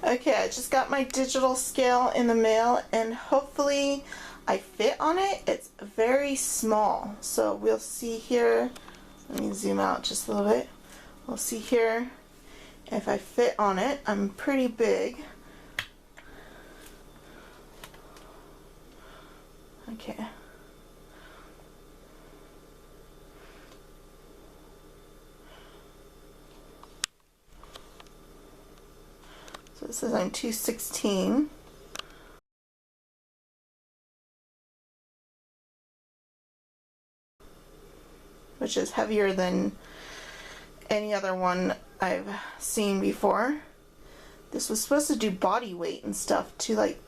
Okay, I just got my digital scale in the mail and hopefully I fit on it. It's very small, so we'll see here. Let me zoom out just a little bit. We'll see here if I fit on it. I'm pretty big. Okay. So it says I'm 216. Which is heavier than any other one I've seen before. This was supposed to do body weight and stuff too, like,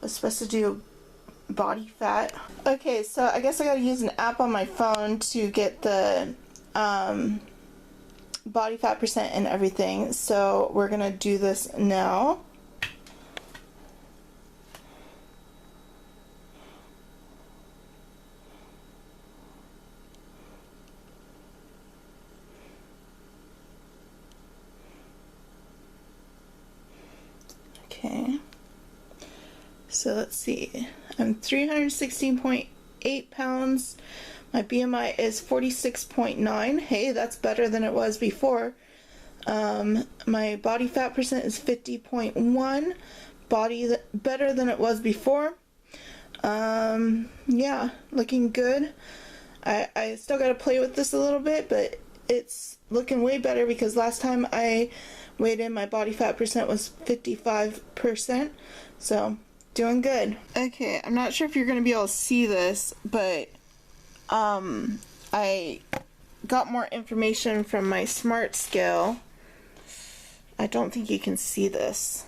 was supposed to do body fat. Okay, so I guess I gotta use an app on my phone to get the body fat percent and everything. So we're gonna do this now. Okay, so let's see, I'm 316.8 pounds. My BMI is 46.9. Hey, that's better than it was before. My body fat percent is 50.1. Better than it was before. Yeah, looking good. I still gotta play with this a little bit, but it's looking way better because last time I weighed in, my body fat percent was 55%. So, doing good. Okay, I'm not sure if you're gonna be able to see this, but I got more information from my smart scale. I don't think you can see this.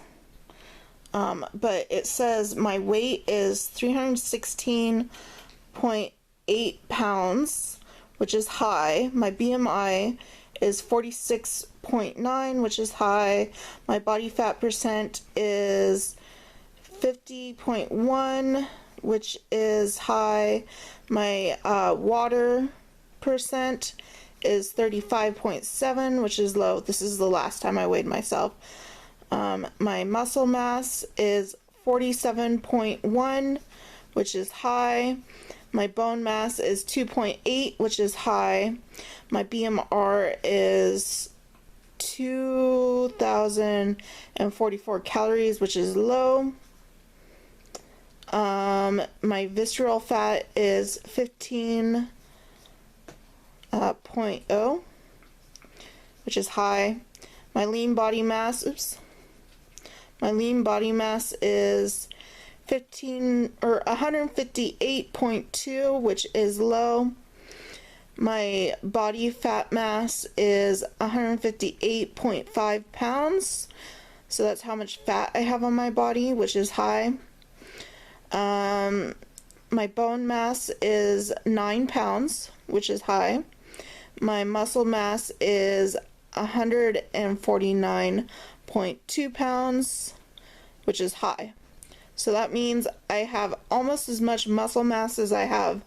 But it says my weight is 316.8 pounds, which is high. My BMI is 46.9, which is high. My body fat percent is 50.1, which is high. My water percent is 35.7, which is low. This is the last time I weighed myself. My muscle mass is 47.1, which is high. My bone mass is 2.8, which is high. My BMR is 2,044 calories, which is low. My visceral fat is 15.0, which is high. My lean body mass, my lean body mass is 158.2, which is low. My body fat mass is 158.5 pounds. So that's how much fat I have on my body, which is high. My bone mass is 9 pounds, which is high. My muscle mass is 149.2 pounds, which is high. So that means I have almost as much muscle mass as I have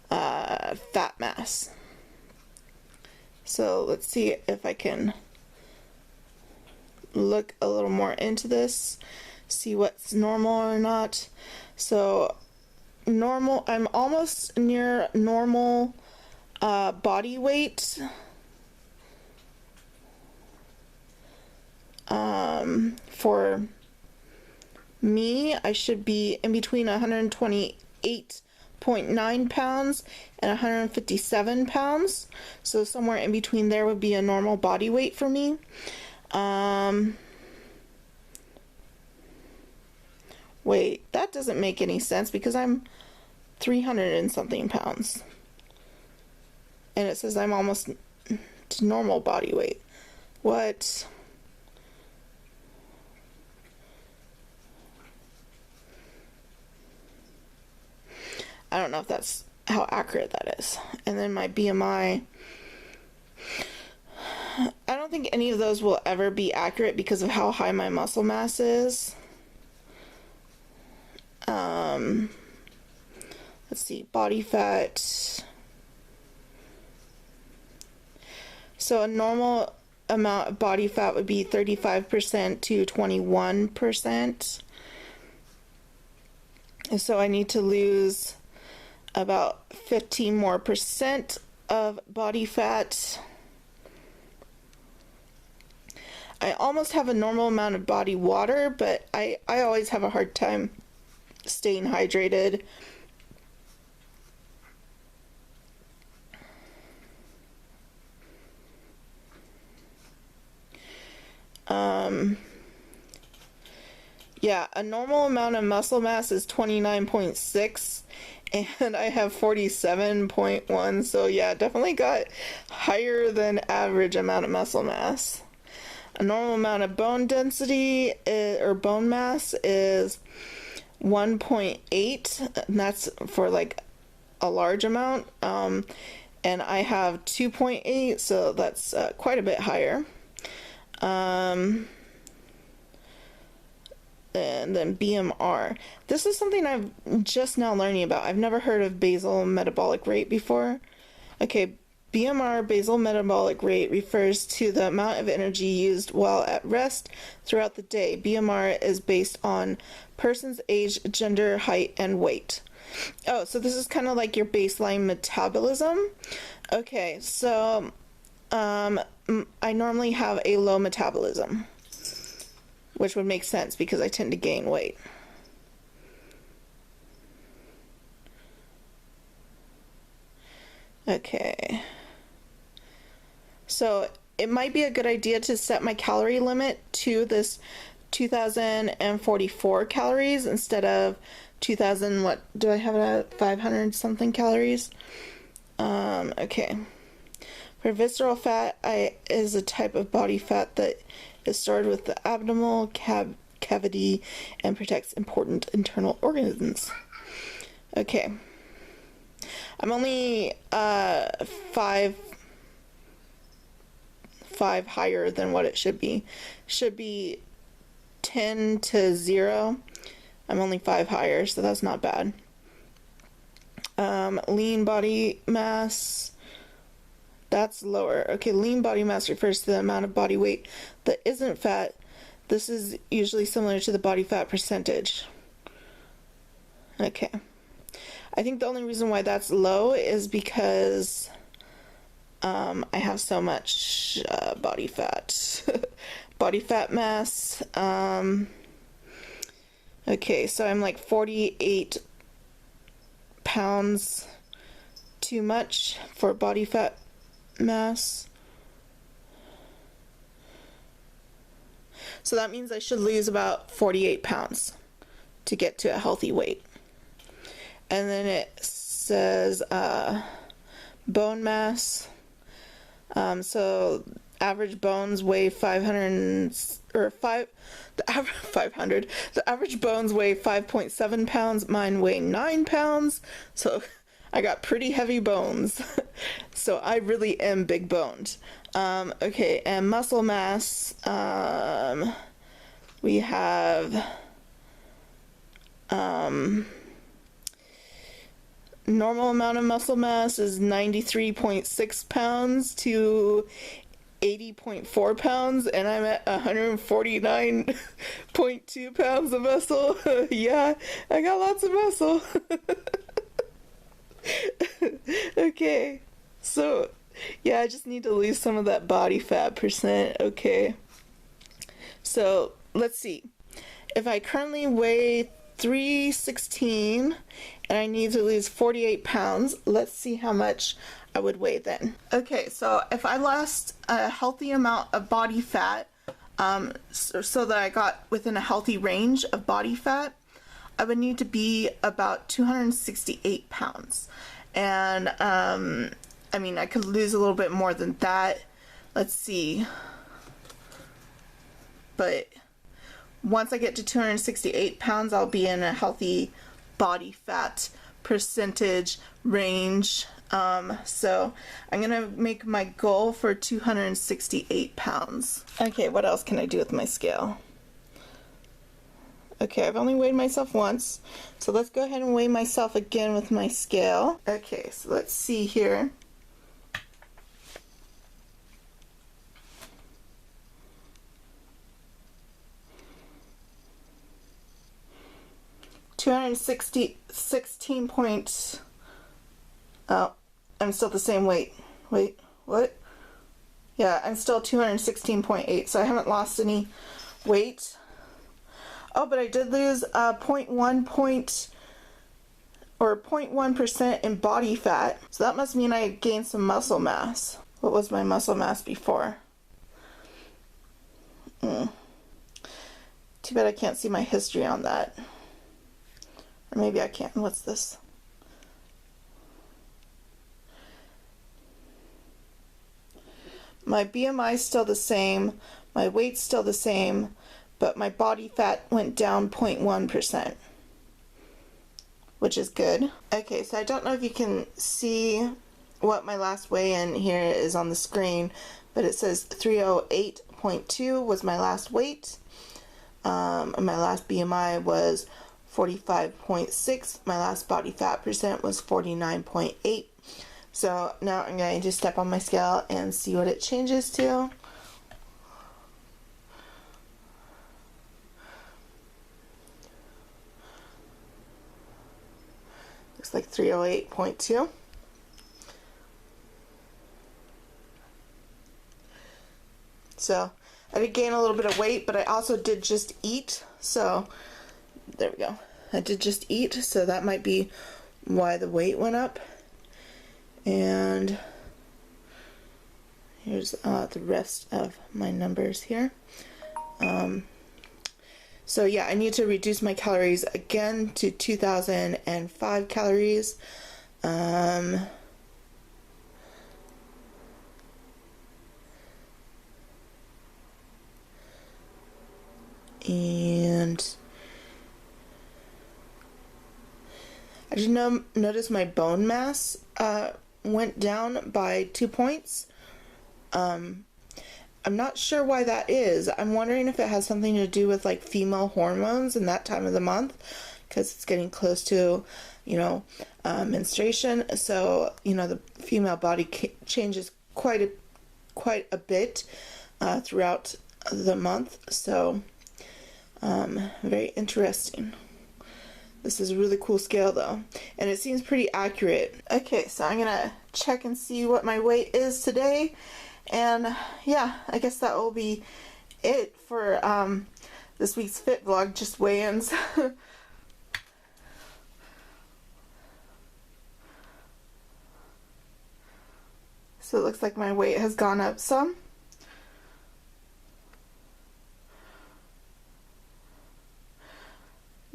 fat mass. So let's see if I can look a little more into this, see what's normal or not. So normal, I'm almost near normal body weight. For me, I should be in between 128.9 pounds and 157 pounds. So somewhere in between there would be a normal body weight for me. Wait, that doesn't make any sense because I'm 300 and something pounds. And it says I'm almost to normal body weight. What? I don't know if that's how accurate that is. And then my BMI, I don't think any of those will ever be accurate because of how high my muscle mass is. Let's see, body fat. So a normal amount of body fat would be 35% to 21%. So I need to lose about 15 more percent of body fat. I almost have a normal amount of body water, but I always have a hard time staying hydrated. Yeah, a normal amount of muscle mass is 29.6 and I have 47.1, so yeah, definitely got higher than average amount of muscle mass. A normal amount of bone density or bone mass is 1.8, and that's for like a large amount, and I have 2.8, so that's quite a bit higher. And then BMR. This is something I'm just now learning about. I've never heard of basal metabolic rate before. Okay, BMR, basal metabolic rate, refers to the amount of energy used while at rest throughout the day. BMR is based on person's age, gender, height, and weight. Oh, so this is kind of like your baseline metabolism. Okay, so I normally have a low metabolism, which would make sense because I tend to gain weight. Okay. So it might be a good idea to set my calorie limit to this 2044 calories instead of 2000, what do I have it at, 500 something calories? Okay. For visceral fat, is a type of body fat that is stored with the abdominal cavity and protects important internal organs. Okay. I'm only 5 higher than what it should be. Should be 10 to 0. I'm only 5 higher, so that's not bad. Lean body mass, that's lower. Okay, lean body mass refers to the amount of body weight that isn't fat. This is usually similar to the body fat percentage. Okay. I think the only reason why that's low is because I have so much body fat. Body fat mass. Okay, so I'm like 48 pounds too much for body fat mass. So that means I should lose about 48 pounds to get to a healthy weight. And then it says bone mass. So average bones weigh 500 or 5. The average bones weigh 5.7 pounds. Mine weigh 9 pounds. So I got pretty heavy bones. So I really am big boned. Okay, and muscle mass. We have normal amount of muscle mass is 93.6 pounds to 80.4 pounds, and I'm at 149.2 pounds of muscle. Yeah, I got lots of muscle. Okay, so yeah, I just need to lose some of that body fat percent. Okay, so let's see. If I currently weigh 316 and I need to lose 48 pounds, let's see how much I would weigh then. Okay, so if I lost a healthy amount of body fat, so that I got within a healthy range of body fat, I would need to be about 268 pounds. And I mean, I could lose a little bit more than that. Let's see. But once I get to 268 pounds, I'll be in a healthy body fat percentage range. So I'm gonna make my goal for 268 pounds. Okay, what else can I do with my scale? Okay, I've only weighed myself once, so let's go ahead and weigh myself again with my scale. Okay, so let's see here. 216 point, oh, I'm still the same weight. Wait, what? Yeah, I'm still 216.8, so I haven't lost any weight. Oh, but I did lose 0.1% in body fat. So that must mean I gained some muscle mass. What was my muscle mass before? Too bad I can't see my history on that. Or maybe I can. What's this? My BMI is still the same. My weight's still the same. But my body fat went down 0.1%. Which is good. Okay, so I don't know if you can see what my last weigh-in here is on the screen, but it says 308.2 was my last weight. And my last BMI was 45.6. My last body fat percent was 49.8. So now I'm going to step on my scale and see what it changes to. Looks like 308.2. So I did gain a little bit of weight, but I also did just eat. So there we go. I did just eat, so that might be why the weight went up. And here's the rest of my numbers here. So yeah, I need to reduce my calories again to 2,005 calories. And I did notice my bone mass went down by 2 points. I'm not sure why that is. I'm wondering if it has something to do with like female hormones in that time of the month, because it's getting close to, menstruation. So, the female body changes quite a bit throughout the month. So, very interesting. This is a really cool scale though, and it seems pretty accurate. Okay, so I'm gonna check and see what my weight is today. And yeah, I guess that will be it for this week's fit vlog, just weigh-ins. So it looks like my weight has gone up some.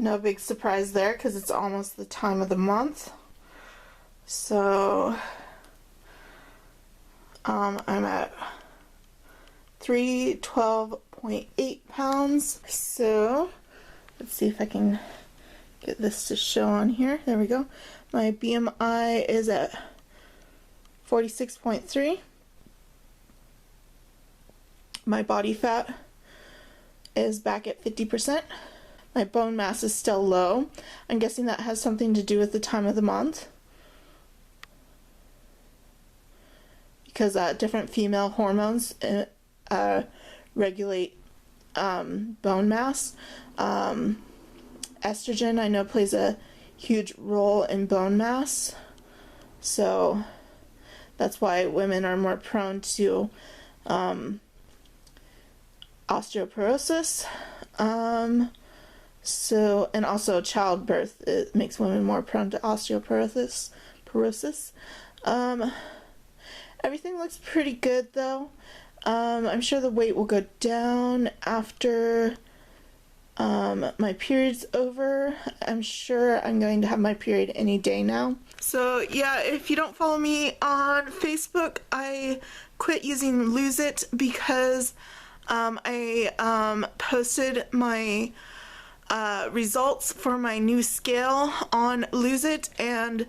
No big surprise there because it's almost the time of the month. So I'm at 312.8 pounds. So let's see if I can get this to show on here. There we go. My BMI is at 46.3. My body fat is back at 50%. My bone mass is still low. I'm guessing that has something to do with the time of the month, because different female hormones regulate bone mass. Estrogen, I know, plays a huge role in bone mass, so that's why women are more prone to osteoporosis. And also childbirth, it makes women more prone to osteoporosis. Everything looks pretty good though. I'm sure the weight will go down after my period's over. I'm sure I'm going to have my period any day now. So yeah, if you don't follow me on Facebook, I quit using Lose It because I posted my results for my new scale on Lose It, and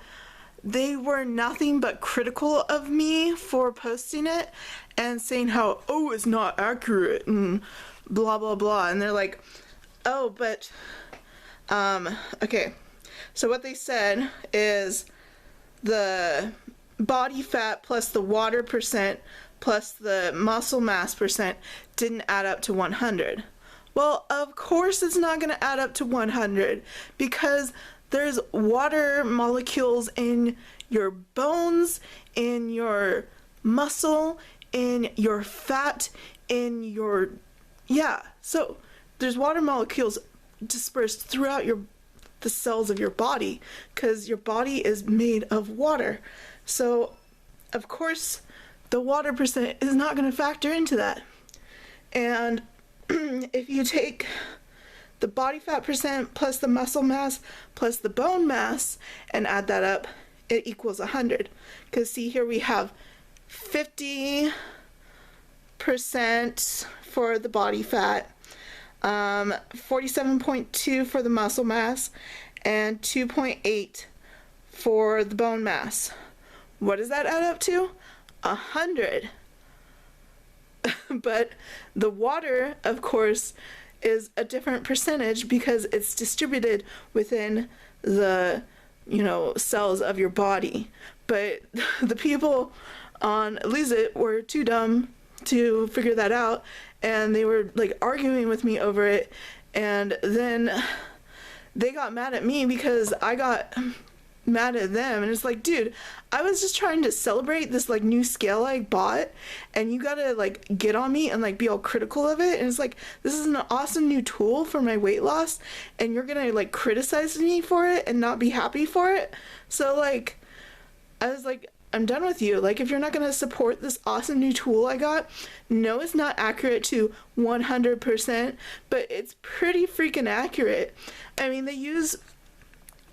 they were nothing but critical of me for posting it and saying how, oh, it's not accurate and blah blah blah. And they're like, oh, but okay, so what they said is the body fat plus the water percent plus the muscle mass percent didn't add up to 100. Well, of course it's not going to add up to 100 because there's water molecules in your bones, in your muscle, in your fat, in your, yeah. So there's water molecules dispersed throughout the cells of your body because your body is made of water. So of course the water percent is not going to factor into that. And if you take the body fat percent plus the muscle mass plus the bone mass and add that up, it equals 100. Because see, here we have 50% for the body fat, 47.2 for the muscle mass, and 2.8 for the bone mass. What does that add up to? 100. But the water, of course, is a different percentage because it's distributed within the, cells of your body. But the people on Lose It were too dumb to figure that out, and they were like arguing with me over it, and then they got mad at me because I got mad at them. And it's like, dude, I was just trying to celebrate this like new scale I bought, and you gotta like get on me and like be all critical of it. And it's like, this is an awesome new tool for my weight loss, and you're gonna like criticize me for it and not be happy for it. So like, I was like, I'm done with you. Like, if you're not gonna support this awesome new tool I got, no, it's not accurate to 100%, but it's pretty freaking accurate. I mean, they use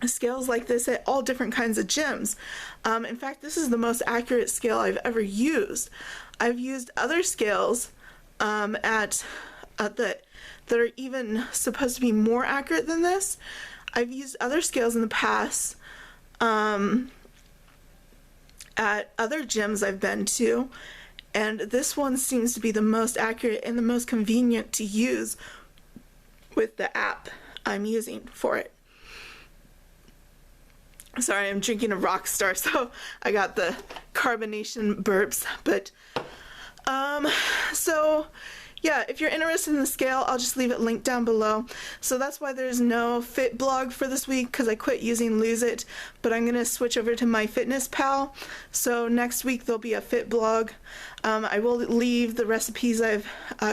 scales like this at all different kinds of gyms. In fact, this is the most accurate scale I've ever used. I've used other scales that are even supposed to be more accurate than this. I've used other scales in the past at other gyms I've been to, and this one seems to be the most accurate and the most convenient to use with the app I'm using for it. Sorry, I'm drinking a Rockstar, so I got the carbonation burps. But so yeah, if you're interested in the scale, I'll just leave it linked down below. So that's why there's no fit blog for this week, because I quit using Lose It, but I'm gonna switch over to MyFitnessPal. So next week there'll be a fit blog. I will leave the recipes I've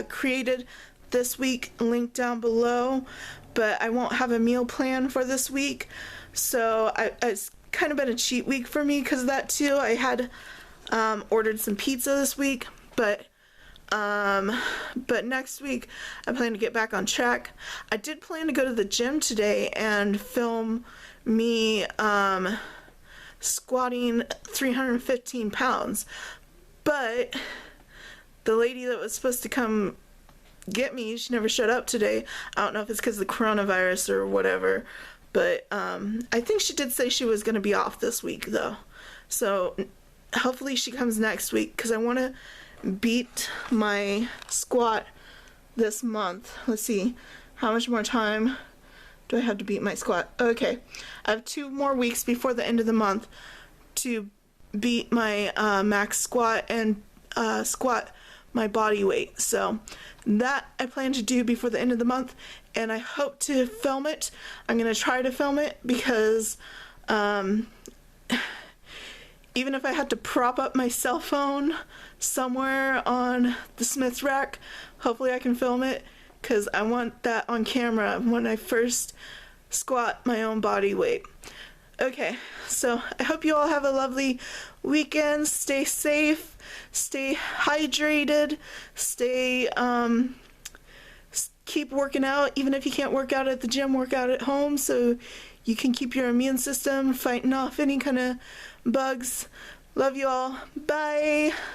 created this week linked down below, but I won't have a meal plan for this week. So it's kind of been a cheat week for me because of that too. I had ordered some pizza this week, but next week I plan to get back on track. I did plan to go to the gym today and film me squatting 315 pounds, but the lady that was supposed to come get me, she never showed up today. I don't know if it's because of the coronavirus or whatever, but I think she did say she was going to be off this week though. So hopefully she comes next week because I want to beat my squat this month. Let's see, how much more time do I have to beat my squat? Okay, I have 2 more weeks before the end of the month to beat my max squat and squat my body weight. So that I plan to do before the end of the month, and I hope to film it. I'm gonna try to film it because even if I had to prop up my cell phone somewhere on the Smith's rack, hopefully I can film it because I want that on camera when I first squat my own body weight. Okay, so I hope you all have a lovely weekend. Stay safe, stay hydrated, stay keep working out. Even if you can't work out at the gym, work out at home so you can keep your immune system fighting off any kind of bugs. Love you all. Bye.